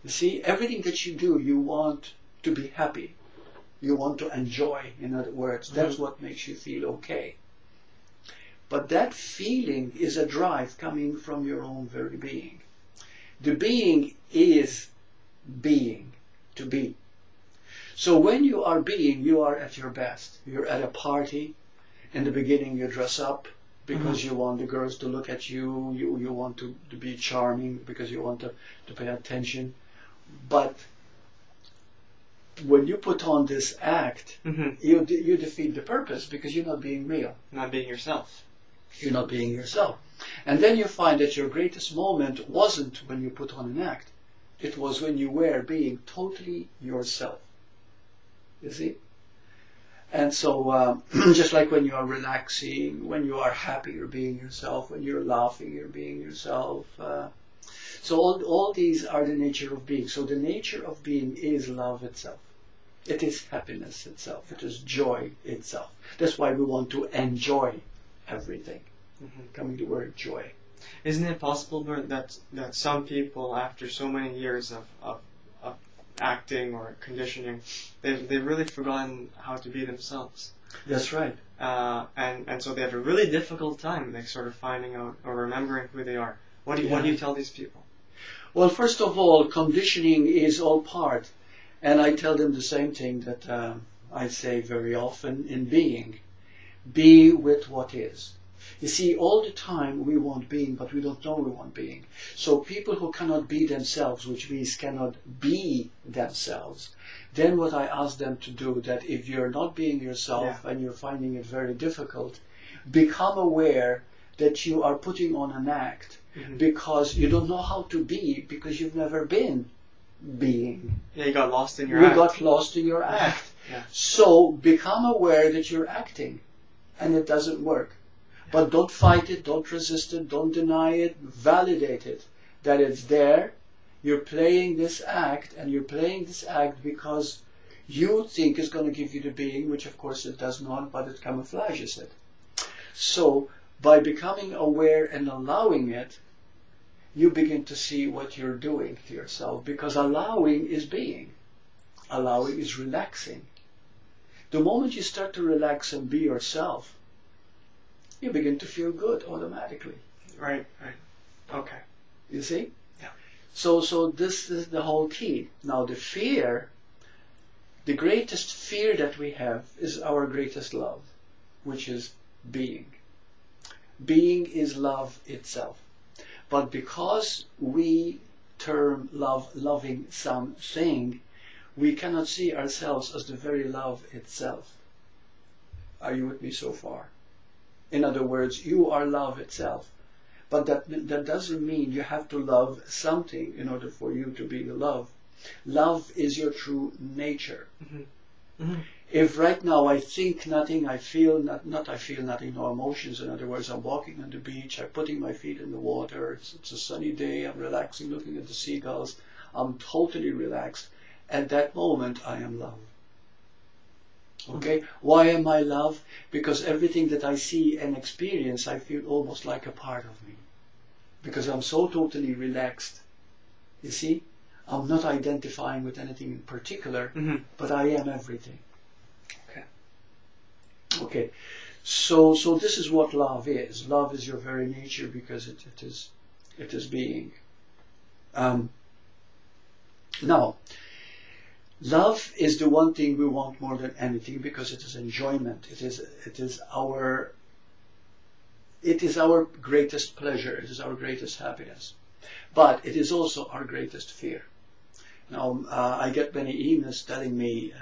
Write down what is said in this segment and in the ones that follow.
You see, everything that you do, you want to be happy. You want to enjoy, in other words. That's what makes you feel okay. But that feeling is a drive coming from your own very being. The being is being, to be. So when you are being, you are at your best. You're at a party. In the beginning, you dress up because you want the girls to look at you. You want to be charming because you want to pay attention. But when you put on this act, you defeat the purpose because you're not being real. Not being yourself. You're not being yourself. And then you find that your greatest moment wasn't when you put on an act. It was when you were being totally yourself. You see? And so, just like when you are relaxing, when you are happy, you're being yourself. When you're laughing, you're being yourself. So all these are the nature of being. So the nature of being is love itself. It is happiness itself. It is joy itself. That's why we want to enjoy everything. Coming to the word joy. Isn't it possible, Burt, that some people, after so many years of acting or conditioning, they've really forgotten how to be themselves? That's right. And so they have a really difficult time, like, sort of finding out or remembering who they are. What do you tell these people? Well, first of all, conditioning is all part. And I tell them the same thing that I say very often in being. Be with what is. You see, all the time we want being, but we don't know we want being. So people who cannot be themselves, which means cannot be themselves, then what I ask them to do, that if you're not being yourself and you're finding it very difficult, become aware that you are putting on an act because you don't know how to be because you've never been being. Yeah, you got lost in your act. You got lost in your act. Yeah. So become aware that you're acting and it doesn't work. But don't fight it, don't resist it, don't deny it, validate it, that it's there. You're playing this act, and you're playing this act because you think it's going to give you the being, which of course it does not, but it camouflages it. So by becoming aware and allowing it, you begin to see what you're doing to yourself, because allowing is being. Allowing is relaxing. The moment you start to relax and be yourself, you begin to feel good automatically. Right. Okay. You see? Yeah. So this is the whole key. Now the fear, the greatest fear that we have is our greatest love, which is being. Being is love itself. But because we term love loving something, we cannot see ourselves as the very love itself. Are you with me so far? In other words, you are love itself. But that doesn't mean you have to love something in order for you to be love. Love is your true nature. If right now I think nothing, I feel not I feel nothing, no emotions. In other words, I'm walking on the beach, I'm putting my feet in the water, it's a sunny day, I'm relaxing, looking at the seagulls, I'm totally relaxed. At that moment, I am love. Okay? Why am I love? Because everything that I see and experience, I feel almost like a part of me. Because I'm so totally relaxed. You see? I'm not identifying with anything in particular, but I am everything. Okay. So this is what love is. Love is your very nature because it is being. Now, love is the one thing we want more than anything because it is enjoyment. It is our greatest pleasure. It is our greatest happiness. But it is also our greatest fear. Now, I get many emails telling me,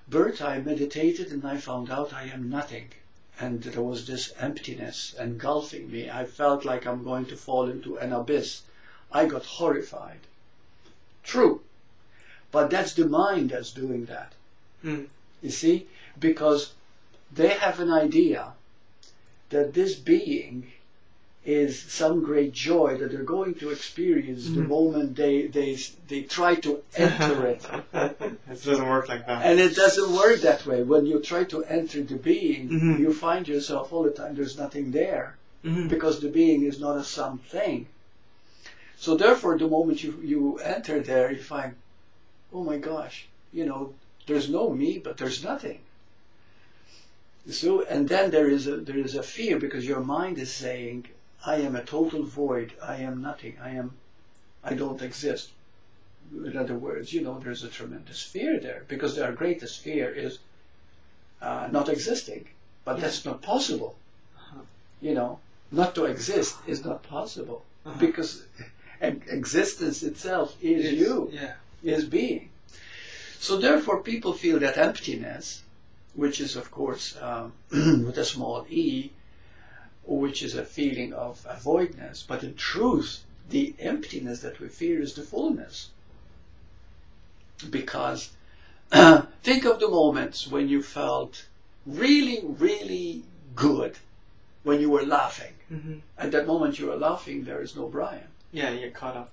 Burt, I meditated and I found out I am nothing. And there was this emptiness engulfing me. I felt like I'm going to fall into an abyss. I got horrified. True. But that's the mind that's doing that. You see? Because they have an idea that this being is some great joy that they're going to experience the moment they try to enter it. It doesn't work like that. And it doesn't work that way. When you try to enter the being, you find yourself all the time there's nothing there. Because the being is not a something. So therefore, the moment you enter there, you find, oh my gosh, there's no me, but there's nothing. So, and then there is a fear, because your mind is saying, I am a total void. I am nothing. I don't exist. In other words, there's a tremendous fear there, because our greatest fear is not existing. But that's not possible. Not to exist is not possible, because existence itself is you, is being. So therefore, people feel that emptiness, which is of course with a small e, which is a feeling of voidness. But in truth, the emptiness that we fear is the fullness. Because think of the moments when you felt really, really good, when you were laughing. Mm-hmm. At that moment you were laughing, there is no Brian. Yeah, you get caught up.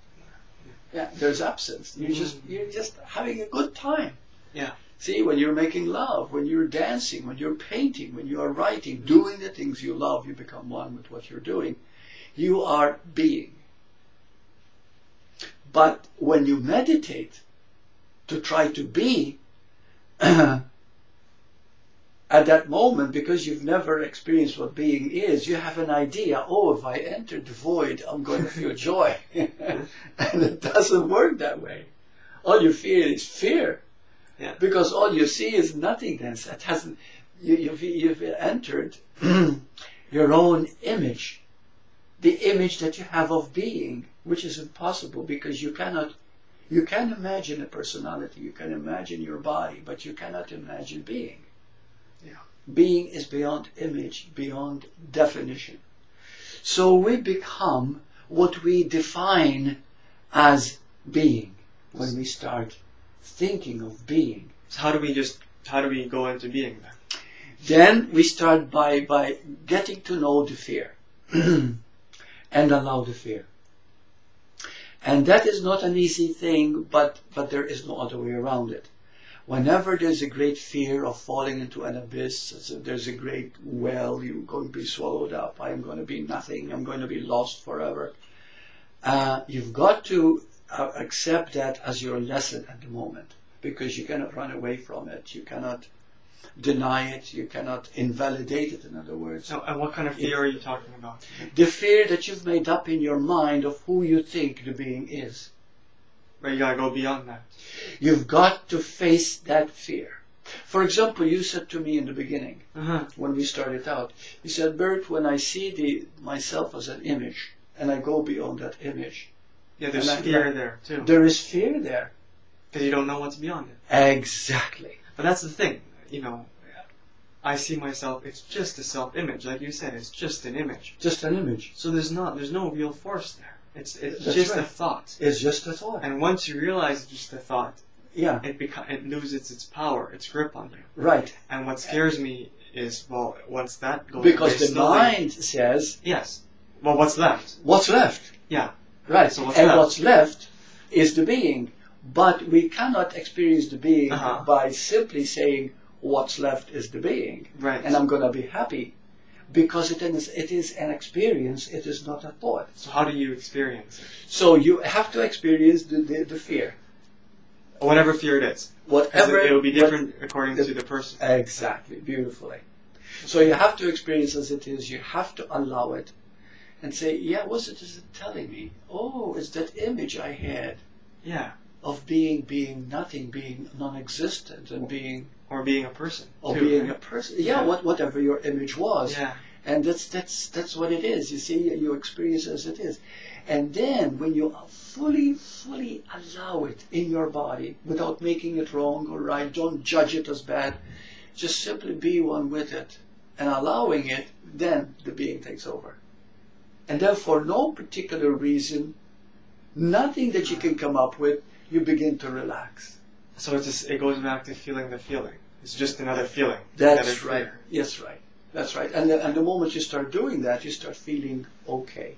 Yeah, there's absence. You're just having a good time. Yeah. See, when you're making love, when you're dancing, when you're painting, when you are writing, doing the things you love, you become one with what you're doing. You are being. But when you meditate to try to be, at that moment, because you've never experienced what being is, you have an idea, if I enter the void, I'm going to feel joy. And it doesn't work that way. All you feel is fear. Yeah. Because all you see is nothingness. It hasn't. You've entered your own image, the image that you have of being, which is impossible, because you can imagine a personality, you can imagine your body, but you cannot imagine being. Yeah. Being is beyond image, beyond definition. So we become what we define as being when we start thinking of being. So how do we go into being then? Then we start by getting to know the fear and allow the fear. And that is not an easy thing, but there is no other way around it. Whenever there's a great fear of falling into an abyss, there's a great well, you're going to be swallowed up, I'm going to be nothing, I'm going to be lost forever. You've got to accept that as your lesson at the moment, because you cannot run away from it, you cannot deny it, you cannot invalidate it, in other words. So, and what kind of fear are you talking about? The fear that you've made up in your mind of who you think the being is. But you gotta go beyond that. You've got to face that fear. For example, you said to me in the beginning, when we started out, you said, Burt, when I see myself as an image, and I go beyond that image. Yeah, there's fear there too. There is fear there. Because you don't know what's beyond it. Exactly. But that's the thing, I see myself, it's just a self-image, like you said, it's just an image. Just an image. So there's no real force there. It's That's just right. a thought. It's just a thought. And once you realize it's just a thought, yeah, it loses its power, its grip on you. Right. And what scares me is, once that goes because away the slowly, mind says, yes. Well, what's left? What's left? Yeah. Right. So what's left is the being. But we cannot experience the being by simply saying, what's left is the being. Right. And I'm going to be happy. Because it is an experience, it is not a thought. So how do you experience it? So you have to experience the fear. Whatever fear it is. Whatever. It will be different according to the person. Exactly. Beautifully. So you have to experience as it is. You have to allow it. And say, yeah, what is it telling me? Oh, it's that image I had. Yeah. Of being nothing, being non-existent, and being... Or being a person. Or too, being right? a person. Yeah, whatever your image was. Yeah. And that's what it is. You see, you experience it as it is. And then when you fully allow it in your body, without making it wrong or right, don't judge it as bad, just simply be one with it and allowing it, then the being takes over. And then for no particular reason, nothing that you can come up with, you begin to relax. So it goes back to feeling the feeling. It's just another feeling. That's right. Yes, right. That's right. And the moment you start doing that, you start feeling okay.